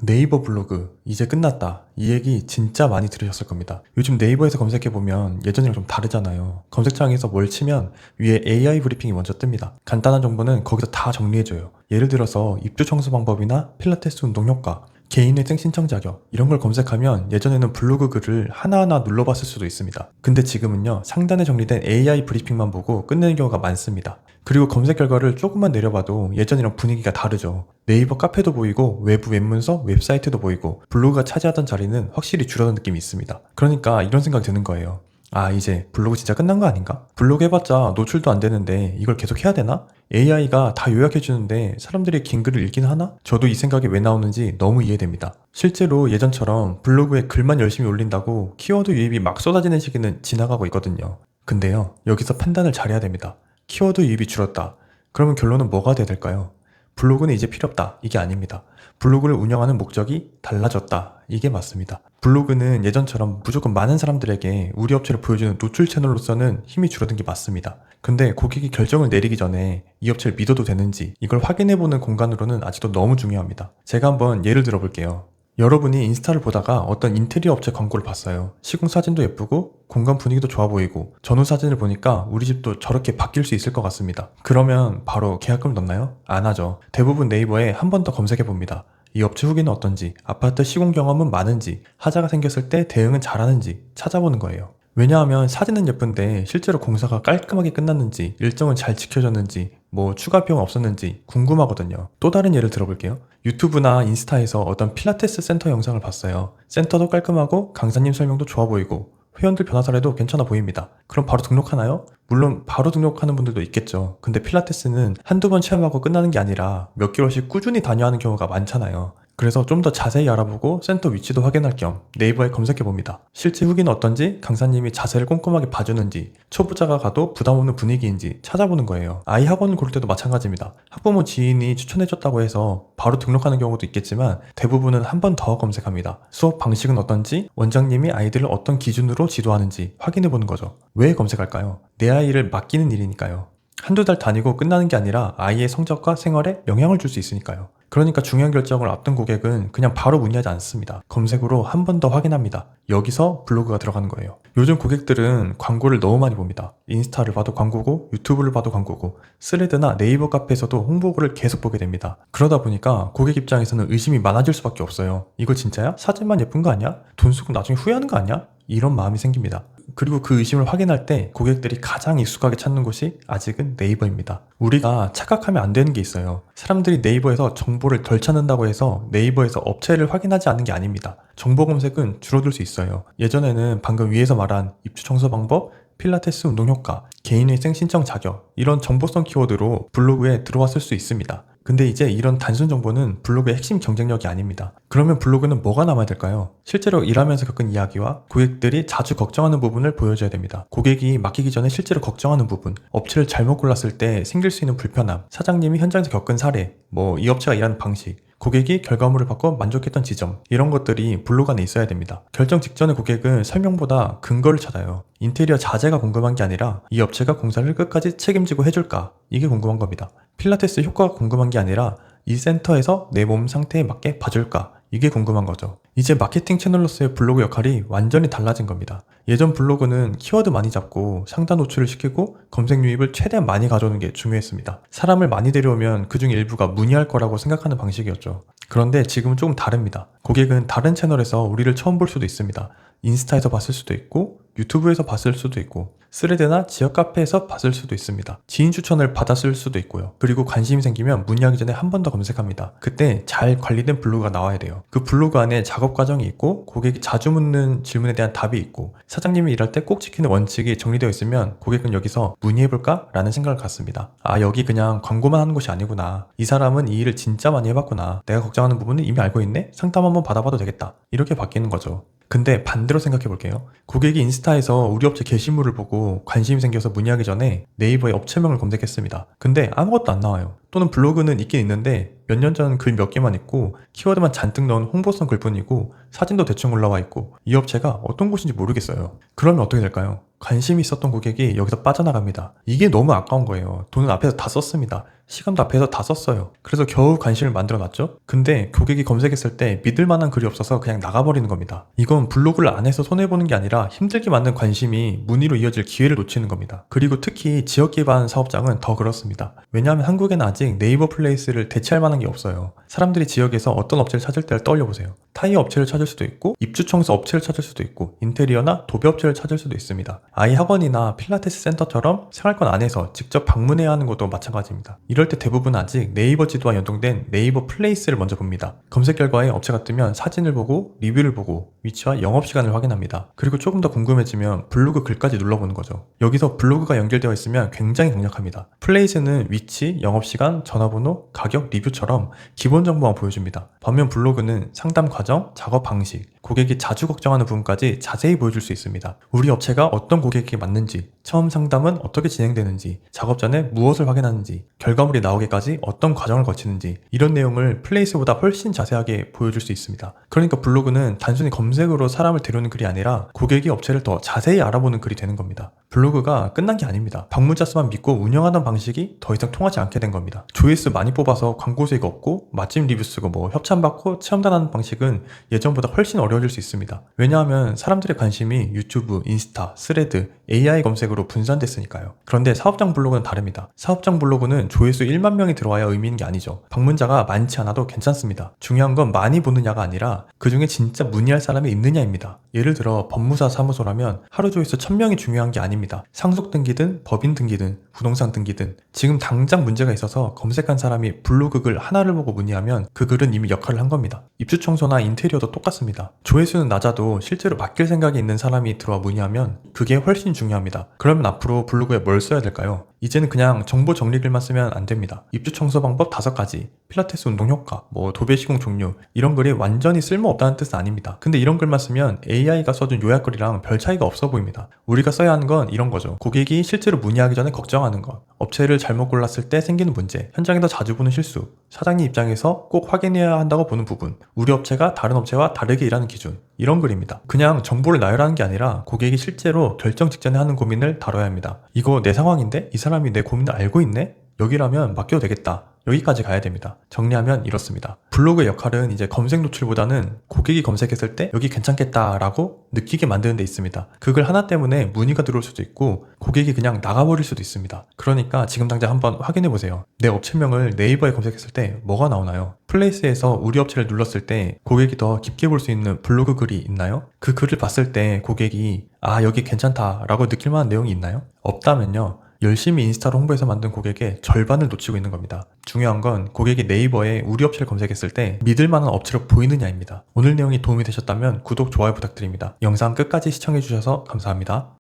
네이버 블로그 이제 끝났다, 이 얘기 진짜 많이 들으셨을 겁니다. 요즘 네이버에서 검색해보면 예전이랑 좀 다르잖아요. 검색창에서 뭘 치면 위에 AI 브리핑이 먼저 뜹니다. 간단한 정보는 거기서 다 정리해줘요. 예를 들어서 입주 청소 방법이나 필라테스 운동 효과, 개인회생 신청 자격, 이런 걸 검색하면 예전에는 블로그 글을 하나하나 눌러봤을 수도 있습니다. 근데 지금은요, 상단에 정리된 AI 브리핑만 보고 끝내는 경우가 많습니다. 그리고 검색 결과를 조금만 내려봐도 예전이랑 분위기가 다르죠. 네이버 카페도 보이고 외부 웹문서, 웹사이트도 보이고 블로그가 차지하던 자리는 확실히 줄어든 느낌이 있습니다. 그러니까 이런 생각이 드는 거예요. 아, 이제 블로그 진짜 끝난 거 아닌가? 블로그 해봤자 노출도 안 되는데 이걸 계속 해야 되나? AI가 다 요약해주는데 사람들이 긴 글을 읽긴 하나? 저도 이 생각이 왜 나오는지 너무 이해됩니다. 실제로 예전처럼 블로그에 글만 열심히 올린다고 키워드 유입이 막 쏟아지는 시기는 지나가고 있거든요. 근데요, 여기서 판단을 잘해야 됩니다. 키워드 유입이 줄었다. 그러면 결론은 뭐가 돼야 될까요? 블로그는 이제 필요 없다, 이게 아닙니다. 블로그를 운영하는 목적이 달라졌다, 이게 맞습니다. 블로그는 예전처럼 무조건 많은 사람들에게 우리 업체를 보여주는 노출 채널로서는 힘이 줄어든 게 맞습니다. 근데 고객이 결정을 내리기 전에 이 업체를 믿어도 되는지 이걸 확인해보는 공간으로는 아직도 너무 중요합니다. 제가 한번 예를 들어볼게요. 여러분이 인스타를 보다가 어떤 인테리어 업체 광고를 봤어요. 시공 사진도 예쁘고 공간 분위기도 좋아 보이고 전후 사진을 보니까 우리 집도 저렇게 바뀔 수 있을 것 같습니다. 그러면 바로 계약금 넣나요? 안 하죠. 대부분 네이버에 한 번 더 검색해 봅니다. 이 업체 후기는 어떤지, 아파트 시공 경험은 많은지, 하자가 생겼을 때 대응은 잘하는지 찾아보는 거예요. 왜냐하면 사진은 예쁜데 실제로 공사가 깔끔하게 끝났는지, 일정은 잘 지켜졌는지, 뭐 추가 비용 없었는지 궁금하거든요. 또 다른 예를 들어볼게요. 유튜브나 인스타에서 어떤 필라테스 센터 영상을 봤어요. 센터도 깔끔하고 강사님 설명도 좋아 보이고 회원들 변화 사례도 괜찮아 보입니다. 그럼 바로 등록하나요? 물론 바로 등록하는 분들도 있겠죠. 근데 필라테스는 한두 번 체험하고 끝나는 게 아니라 몇 개월씩 꾸준히 다녀하는 경우가 많잖아요. 그래서 좀 더 자세히 알아보고 센터 위치도 확인할 겸 네이버에 검색해봅니다. 실제 후기는 어떤지, 강사님이 자세를 꼼꼼하게 봐주는지, 초보자가 가도 부담 없는 분위기인지 찾아보는 거예요. 아이 학원을 고를 때도 마찬가지입니다. 학부모 지인이 추천해줬다고 해서 바로 등록하는 경우도 있겠지만 대부분은 한 번 더 검색합니다. 수업 방식은 어떤지, 원장님이 아이들을 어떤 기준으로 지도하는지 확인해보는 거죠. 왜 검색할까요? 내 아이를 맡기는 일이니까요. 한두 달 다니고 끝나는 게 아니라 아이의 성적과 생활에 영향을 줄 수 있으니까요. 그러니까 중요한 결정을 앞둔 고객은 그냥 바로 문의하지 않습니다. 검색으로 한 번 더 확인합니다. 여기서 블로그가 들어가는 거예요. 요즘 고객들은 광고를 너무 많이 봅니다. 인스타를 봐도 광고고, 유튜브를 봐도 광고고, 스레드나 네이버 카페에서도 홍보글을 계속 보게 됩니다. 그러다 보니까 고객 입장에서는 의심이 많아질 수밖에 없어요. 이거 진짜야? 사진만 예쁜 거 아니야? 돈 쓰고 나중에 후회하는 거 아니야? 이런 마음이 생깁니다. 그리고 그 의심을 확인할 때 고객들이 가장 익숙하게 찾는 곳이 아직은 네이버입니다. 우리가 착각하면 안 되는 게 있어요. 사람들이 네이버에서 정보를 덜 찾는다고 해서 네이버에서 업체를 확인하지 않는 게 아닙니다. 정보 검색은 줄어들 수 있어요. 예전에는 방금 위에서 말한 입주 청소 방법, 필라테스 운동 효과, 개인회생 신청 자격, 이런 정보성 키워드로 블로그에 들어왔을 수 있습니다. 근데 이제 이런 단순 정보는 블로그의 핵심 경쟁력이 아닙니다. 그러면 블로그는 뭐가 남아야 될까요? 실제로 일하면서 겪은 이야기와 고객들이 자주 걱정하는 부분을 보여줘야 됩니다. 고객이 맡기기 전에 실제로 걱정하는 부분, 업체를 잘못 골랐을 때 생길 수 있는 불편함, 사장님이 현장에서 겪은 사례, 뭐 이 업체가 일하는 방식, 고객이 결과물을 받고 만족했던 지점, 이런 것들이 블로그 안에 있어야 됩니다. 결정 직전에 고객은 설명보다 근거를 찾아요. 인테리어 자재가 궁금한 게 아니라 이 업체가 공사를 끝까지 책임지고 해줄까? 이게 궁금한 겁니다. 필라테스 효과가 궁금한 게 아니라 이 센터에서 내 몸 상태에 맞게 봐줄까? 이게 궁금한 거죠. 이제 마케팅 채널로서의 블로그 역할이 완전히 달라진 겁니다. 예전 블로그는 키워드 많이 잡고 상단 노출을 시키고 검색 유입을 최대한 많이 가져오는 게 중요했습니다. 사람을 많이 데려오면 그중 일부가 문의할 거라고 생각하는 방식이었죠. 그런데 지금은 조금 다릅니다. 고객은 다른 채널에서 우리를 처음 볼 수도 있습니다. 인스타에서 봤을 수도 있고, 유튜브에서 봤을 수도 있고, 스레드나 지역 카페에서 봤을 수도 있습니다. 지인 추천을 받았을 수도 있고요. 그리고 관심이 생기면 문의하기 전에 한 번 더 검색합니다. 그때 잘 관리된 블로그가 나와야 돼요. 그 블로그 안에 작업 과정이 있고, 고객이 자주 묻는 질문에 대한 답이 있고, 사장님이 일할 때 꼭 지키는 원칙이 정리되어 있으면 고객은 여기서 문의해볼까? 라는 생각을 갖습니다. 아, 여기 그냥 광고만 하는 곳이 아니구나. 이 사람은 이 일을 진짜 많이 해봤구나. 내가 걱정하는 부분은 이미 알고 있네? 상담 한번 받아봐도 되겠다. 이렇게 바뀌는 거죠. 근데 반대로 생각해 볼게요. 고객이 인스타에서 우리 업체 게시물을 보고 관심이 생겨서 문의하기 전에 네이버에 업체명을 검색했습니다. 근데 아무것도 안 나와요. 또는 블로그는 있긴 있는데 몇 년 전 글 몇 개만 있고 키워드만 잔뜩 넣은 홍보성 글뿐이고 사진도 대충 올라와 있고 이 업체가 어떤 곳인지 모르겠어요. 그러면 어떻게 될까요? 관심이 있었던 고객이 여기서 빠져나갑니다. 이게 너무 아까운 거예요. 돈은 앞에서 다 썼습니다. 시간도 앞에서 다 썼어요. 그래서 겨우 관심을 만들어 놨죠? 근데 고객이 검색했을 때 믿을 만한 글이 없어서 그냥 나가버리는 겁니다. 이건 블로그를 안 해서 손해보는 게 아니라 힘들게 만든 관심이 문의로 이어질 기회를 놓치는 겁니다. 그리고 특히 지역 기반 사업장은 더 그렇습니다. 왜냐하면 한국에는 아직 네이버 플레이스를 대체할 만한 게 없어요. 사람들이 지역에서 어떤 업체를 찾을 때를 떠올려보세요. 타이어 업체를 찾을 수도 있고 입주 청소 업체를 찾을 수도 있고 인테리어나 도배 업체를 찾을 수도 있습니다. 아이 학원이나 필라테스 센터처럼 생활권 안에서 직접 방문해야 하는 것도 마찬가지입니다. 이럴 때 대부분 아직 네이버 지도와 연동된 네이버 플레이스를 먼저 봅니다. 검색 결과에 업체가 뜨면 사진을 보고 리뷰를 보고 위치와 영업시간을 확인합니다. 그리고 조금 더 궁금해지면 블로그 글까지 눌러보는 거죠. 여기서 블로그가 연결되어 있으면 굉장히 강력합니다. 플레이스는 위치, 영업시간, 전화번호, 가격, 리뷰처럼 기본 정보만 보여줍니다. 반면 블로그는 상담 과정, 작업 방식, 고객이 자주 걱정하는 부분까지 자세히 보여줄 수 있습니다. 우리 업체가 어떤 고객에게 맞는지, 처음 상담은 어떻게 진행되는지, 작업 전에 무엇을 확인하는지, 결과물이 나오기까지 어떤 과정을 거치는지 이런 내용을 플레이스보다 훨씬 자세하게 보여줄 수 있습니다. 그러니까 블로그는 단순히 검색으로 사람을 데려오는 글이 아니라 고객이 업체를 더 자세히 알아보는 글이 되는 겁니다. 블로그가 끝난 게 아닙니다. 방문자 수만 믿고 운영하던 방식이 더 이상 통하지 않게 된 겁니다. 조회수 많이 뽑아서 광고 수익 얻고 맛집 리뷰 쓰고 협찬받고 체험단하는 방식은 예전보다 훨씬 어려워질 수 있습니다. 왜냐하면 사람들의 관심이 유튜브, 인스타, 스레드, AI 검색으로 분산됐으니까요. 그런데 사업장 블로그는 다릅니다. 사업장 블로그는 조회수 1만 명이 들어와야 의미 있는 게 아니죠. 방문자가 많지 않아도 괜찮습니다. 중요한 건 많이 보느냐가 아니라 그 중에 진짜 문의할 사람이 있느냐입니다. 예를 들어 법무사 사무소라면 하루 조회수 1000명이 중요한 게 아닙니다. 상속 등기든 법인 등기든 부동산 등기든 지금 당장 문제가 있어서 검색한 사람이 블로그 글 하나를 보고 문의하면 그 글은 이미 역할을 한 겁니다. 입주 청소나 인테리어도 똑같습니다. 조회수는 낮아도 실제로 맡길 생각이 있는 사람이 들어와 문의하면 그게 훨씬 중요합니다. 그러면 앞으로 블로그에 뭘 써야 될까요? 이제는 그냥 정보 정리글만 쓰면 안 됩니다. 입주 청소 방법 5가지, 필라테스 운동 효과, 도배 시공 종류 이런 글이 완전히 쓸모없다는 뜻은 아닙니다. 근데 이런 글만 쓰면 AI가 써준 요약글이랑 별 차이가 없어 보입니다. 우리가 써야 하는 건 이런 거죠. 고객이 실제로 문의하기 전에 걱정하는 것, 업체를 잘못 골랐을 때 생기는 문제, 현장에서 자주 보는 실수, 사장님 입장에서 꼭 확인해야 한다고 보는 부분, 우리 업체가 다른 업체와 다르게 일하는 기준, 이런 글입니다. 그냥 정보를 나열하는 게 아니라 고객이 실제로 결정 직전에 하는 고민을 다뤄야 합니다. 이거 내 상황인데? 이 사람이 내 고민을 알고 있네? 여기라면 맡겨도 되겠다. 여기까지 가야 됩니다. 정리하면 이렇습니다. 블로그의 역할은 이제 검색 노출보다는 고객이 검색했을 때 여기 괜찮겠다라고 느끼게 만드는 데 있습니다. 그 글 하나 때문에 문의가 들어올 수도 있고 고객이 그냥 나가버릴 수도 있습니다. 그러니까 지금 당장 한번 확인해보세요. 내 업체명을 네이버에 검색했을 때 뭐가 나오나요? 플레이스에서 우리 업체를 눌렀을 때 고객이 더 깊게 볼 수 있는 블로그 글이 있나요? 그 글을 봤을 때 고객이 여기 괜찮다라고 느낄 만한 내용이 있나요? 없다면요. 열심히 인스타로 홍보해서 만든 고객의 절반을 놓치고 있는 겁니다. 중요한 건 고객이 네이버에 우리 업체를 검색했을 때 믿을 만한 업체로 보이느냐입니다. 오늘 내용이 도움이 되셨다면 구독, 좋아요 부탁드립니다. 영상 끝까지 시청해주셔서 감사합니다.